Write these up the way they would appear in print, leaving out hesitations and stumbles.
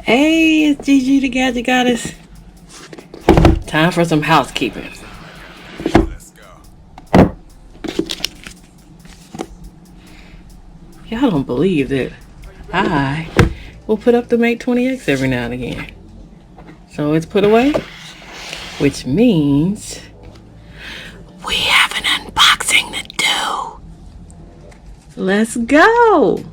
Hey, it's Gigi the Gadget Goddess. Time for some housekeeping. Let's go. Y'all don't believe that I will put up the Mate 20X every now and again. So it's put away, which means we have an unboxing to do. Let's go.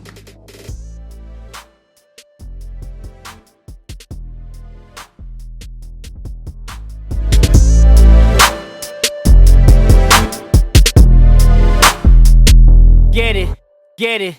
Get it.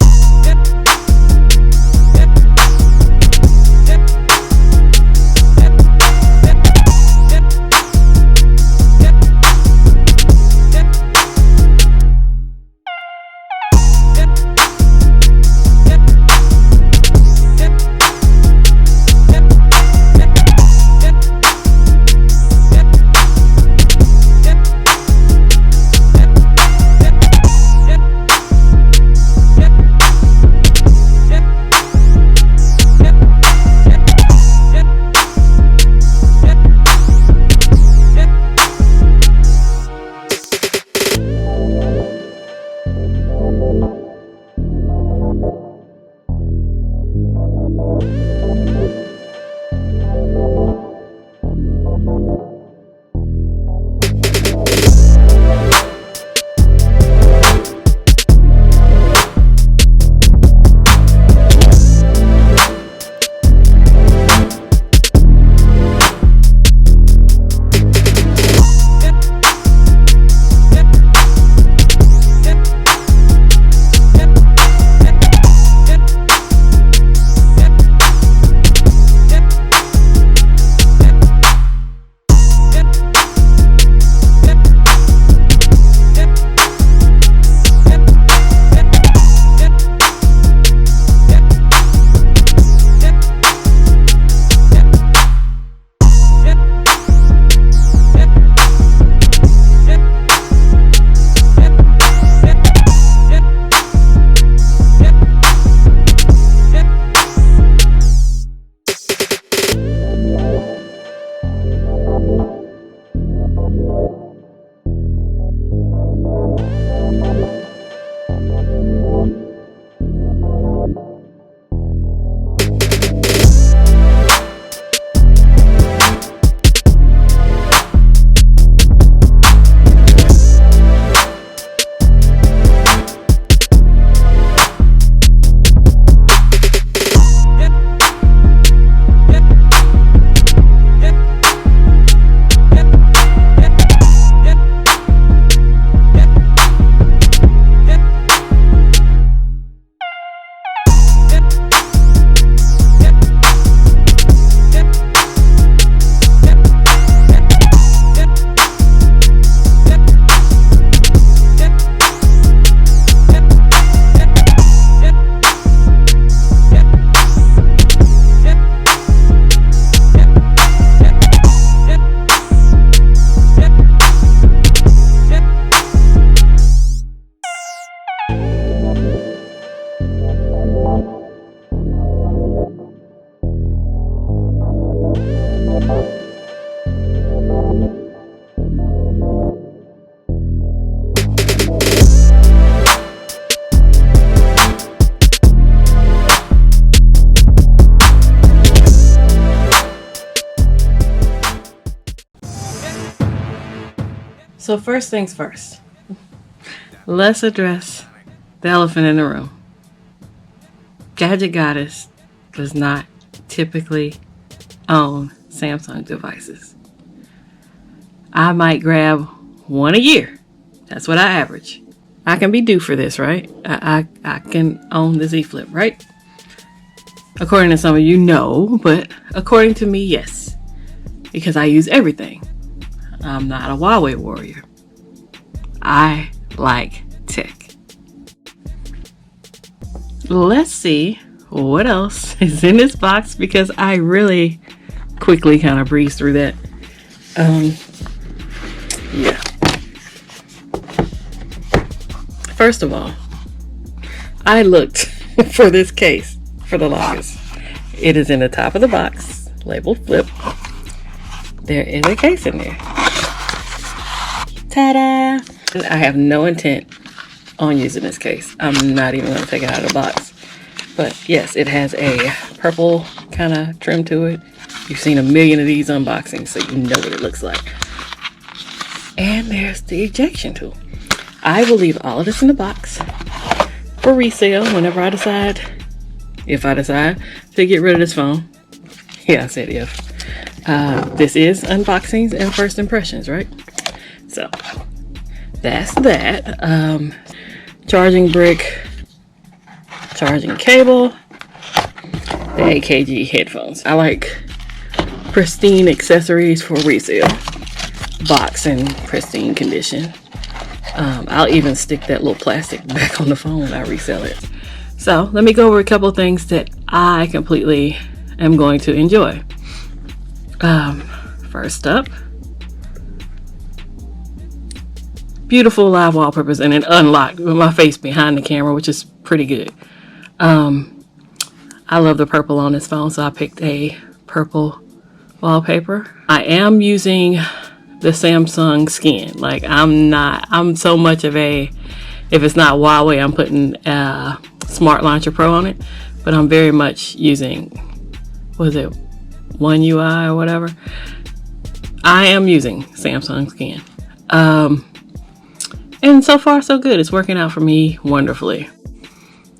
So first things first, let's address the elephant in the room. Gadget Goddess does not typically own Samsung devices. I might grab one a year. That's what I average. I can be due for this, right? I can own the Z Flip, right? According to some of you, no, but according to me, yes. Because I use everything. I'm not a Huawei warrior. I like tech. Let's see what else is in this box because I really quickly kind of breezed through that. Yeah. First of all, I looked for this case for the longest. It is in the top of the box, labeled flip. There is a case in there. Ta-da! I have no intent on using this case. I'm not even going to take it out of the box. But yes, it has a purple kind of trim to it. You've seen a million of these unboxings, so you know what it looks like. And there's the ejection tool. I will leave all of this in the box for resale whenever I decide, if I decide to get rid of this phone. Yeah, I said if. This is unboxings and first impressions, right? So that's that. Charging brick, charging cable, the AKG headphones. I like pristine accessories for resale. Box in pristine condition. I'll even stick that little plastic back on the phone when I resell it. So let me go over a couple of things that I completely am going to enjoy. First up, beautiful live wallpapers, and it unlocked with my face behind the camera, which is pretty good. I love the purple on this phone, so I picked a purple wallpaper. I am using the Samsung skin. Like, I'm so much of a, if it's not Huawei, I'm putting Smart Launcher Pro on it, but I'm very much using, was it One UI or whatever? I am using Samsung skin. And so far so good. It's working out for me wonderfully.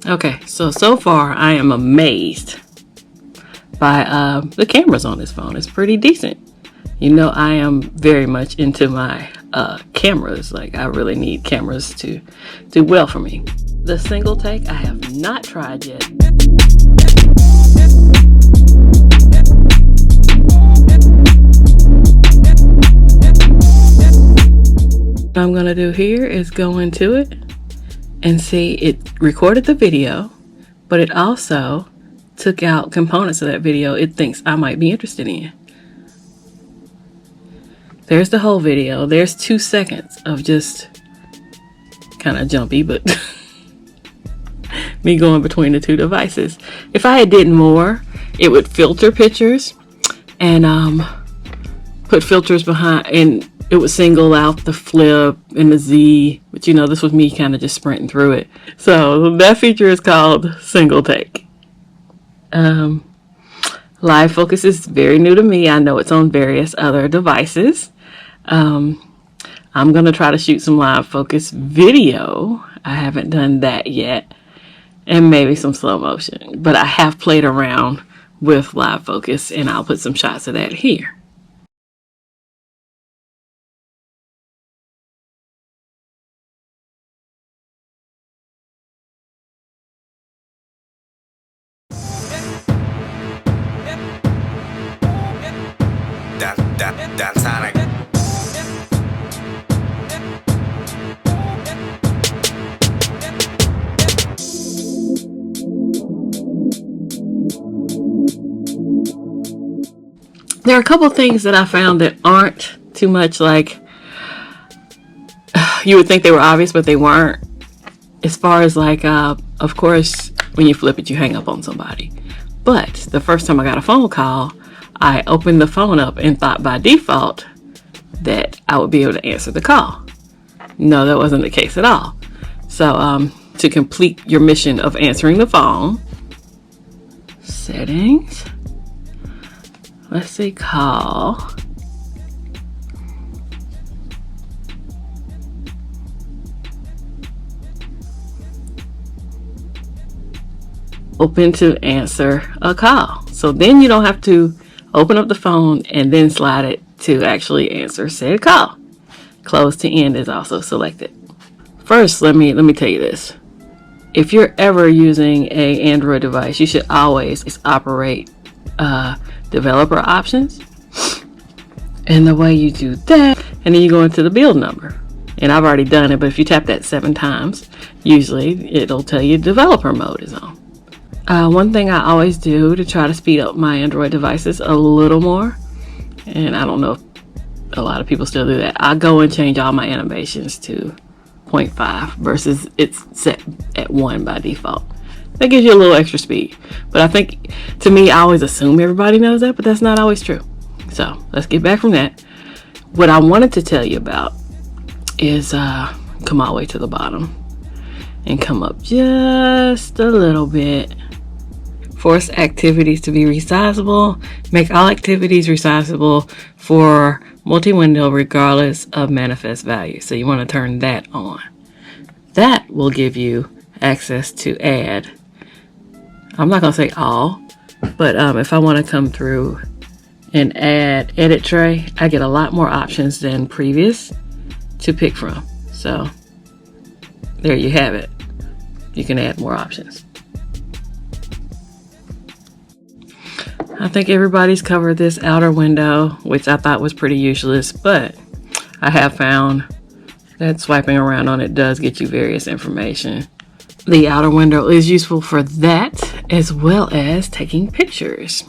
Okay, so far I am amazed by the cameras on this phone. It's pretty decent. You know, I am very much into my cameras. Like, I really need cameras to do well for me. The single take I have not tried yet. What I'm gonna do here is go into it and see it recorded the video, but it also took out components of that video it thinks I might be interested in. There's the whole video. There's 2 seconds of just kind of jumpy, but me going between the two devices. If I had did more, it would filter pictures and put filters behind, and it would single out the flip and the Z, but you know, this was me kind of just sprinting through it. So that feature is called single take. Live focus is very new to me. I know it's on various other devices. I'm going to try to shoot some live focus video. I haven't done that yet. And maybe some slow motion. But I have played around with live focus, and I'll put some shots of that here. That's Sonic. There are a couple things that I found that aren't too much like, you would think they were obvious, but they weren't. As far as like, of course, when you flip it, you hang up on somebody. But the first time I got a phone call, I opened the phone up and thought by default that I would be able to answer the call. No, that wasn't the case at all. So to complete your mission of answering the phone, settings, let's see, call. Open to answer a call. So then you don't have to open up the phone and then slide it to actually answer said call. Close to end is also selected. First, let me tell you this. If you're ever using an Android device, you should always operate developer options. And the way you do that, and then you go into the build number. And I've already done it, but if you tap that 7 times, usually it'll tell you developer mode is on. One thing I always do to try to speed up my Android devices a little more, and I don't know if a lot of people still do that, I go and change all my animations to 0.5 versus it's set at 1 by default. That gives you a little extra speed. But I think, to me, I always assume everybody knows that, but that's not always true. So let's get back from that. What I wanted to tell you about is come all the way to the bottom and come up just a little bit. Force activities to be resizable. Make all activities resizable for multi-window regardless of manifest value. So you want to turn that on. That will give you access to add. I'm not going to say all, but if I want to come through and add edit tray, I get a lot more options than previous to pick from. So there you have it. You can add more options. I think everybody's covered this outer window, which I thought was pretty useless, but I have found that swiping around on it does get you various information. The outer window is useful for that, as well as taking pictures.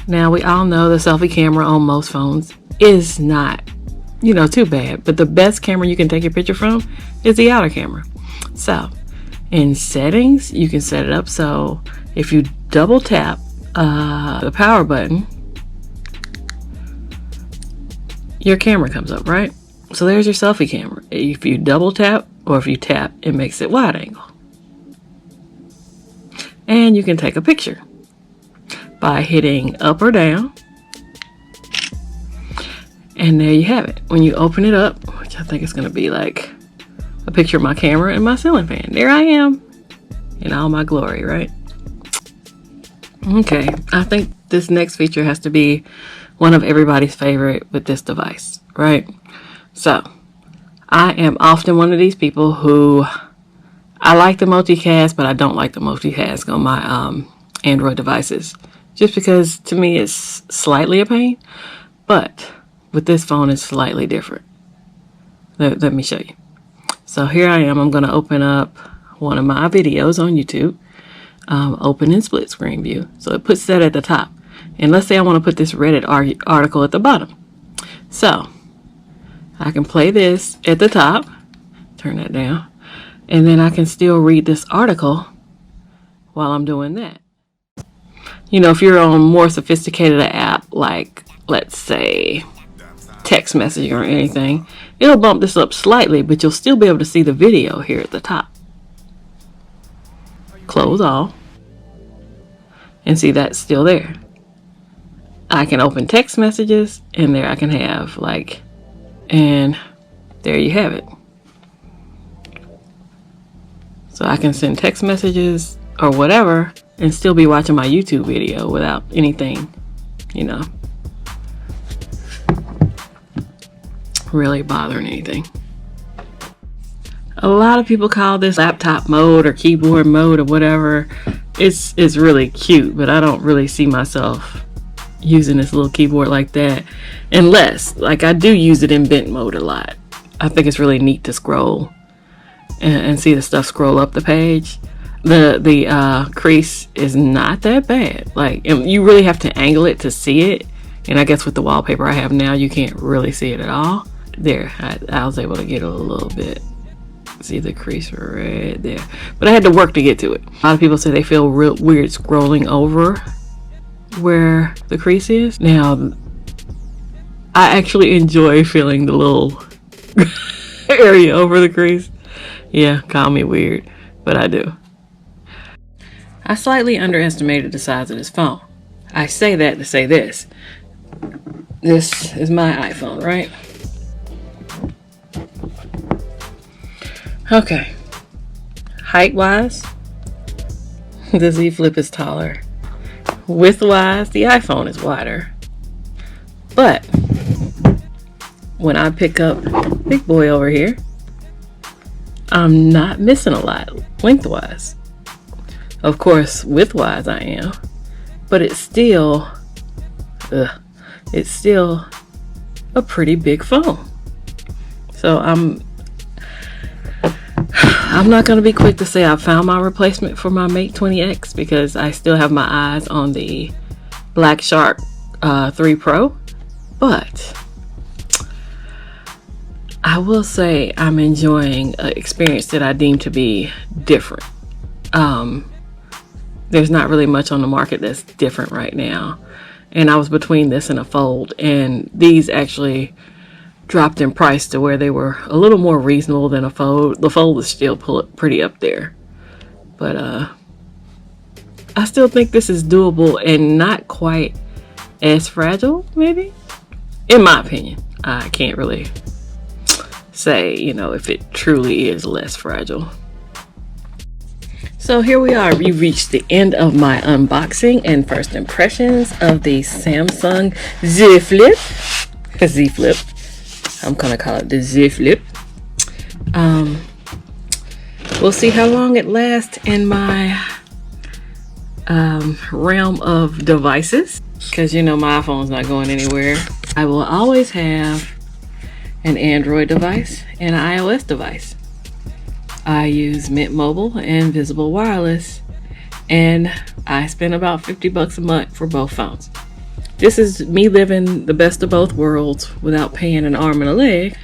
Now, we all know the selfie camera on most phones is not, too bad, but the best camera you can take your picture from is the outer camera. So, in settings, you can set it up so if you double tap the power button, your camera comes up, right? So there's your selfie camera. If you double tap or if you tap, it makes it wide angle. And you can take a picture by hitting up or down. And there you have it. When you open it up, which I think is going to be like a picture of my camera and my ceiling fan. There I am in all my glory, right? Okay, I think this next feature has to be one of everybody's favorite with this device, right? So, I am often one of these people who, I like the multicast, but I don't like the multitask on my Android devices. Just because, to me, it's slightly a pain. But, with this phone, it's slightly different. Let me show you. So, here I am. I'm going to open up one of my videos on YouTube. Open in split screen view. So it puts that at the top. And let's say I want to put this Reddit article at the bottom. So I can play this at the top, turn that down, and then I can still read this article while I'm doing that. If you're on more sophisticated app, like let's say text messaging or anything, it'll bump this up slightly, but you'll still be able to see the video here at the top. Close all. And see, that's still there. I can open text messages, and there I can have and there you have it. So I can send text messages or whatever and still be watching my YouTube video without anything, really bothering anything. A lot of people call this laptop mode or keyboard mode or whatever. It's really cute, but I don't really see myself using this little keyboard like that, unless I do use it in bent mode a lot. I think it's really neat to scroll and see the stuff scroll up the page. The crease is not that bad. You really have to angle it to see it, and I guess with the wallpaper I have now, you can't really see it at all. There, I was able to get a little bit. See the crease right there, but I had to work to get to it. A lot of people say they feel real weird scrolling over where the crease is. Now, I actually enjoy feeling the little area over the crease. Yeah, call me weird, but I do. I slightly underestimated the size of this phone. I say that to say this. This is my iPhone, right? Okay, height-wise, the Z Flip is taller. Width-wise, the iPhone is wider. But when I pick up big boy over here, I'm not missing a lot length-wise. Of course, width-wise I am, but it's still a pretty big phone. So I'm not going to be quick to say I found my replacement for my Mate 20X because I still have my eyes on the Black Shark 3 Pro. But I will say I'm enjoying an experience that I deem to be different. There's not really much on the market that's different right now. And I was between this and a Fold, and these actually dropped in price to where they were a little more reasonable than a Fold. The Fold is still pretty up there. But I still think this is doable and not quite as fragile, maybe? In my opinion. I can't really say, you know, if it truly is less fragile. So here we are. We reached the end of my unboxing and first impressions of the Samsung Z Flip. Z Flip. I'm gonna call it the Z Flip. We'll see how long it lasts in my realm of devices, because you know my iPhone's not going anywhere. I will always have an Android device and an iOS device. I use Mint Mobile and Visible Wireless, and I spend about $50 a month for both phones. This is me living the best of both worlds without paying an arm and a leg.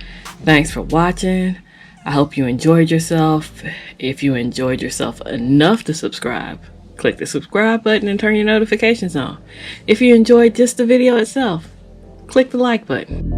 Thanks for watching. I hope you enjoyed yourself. If you enjoyed yourself enough to subscribe, click the subscribe button and turn your notifications on. If you enjoyed just the video itself, click the like button.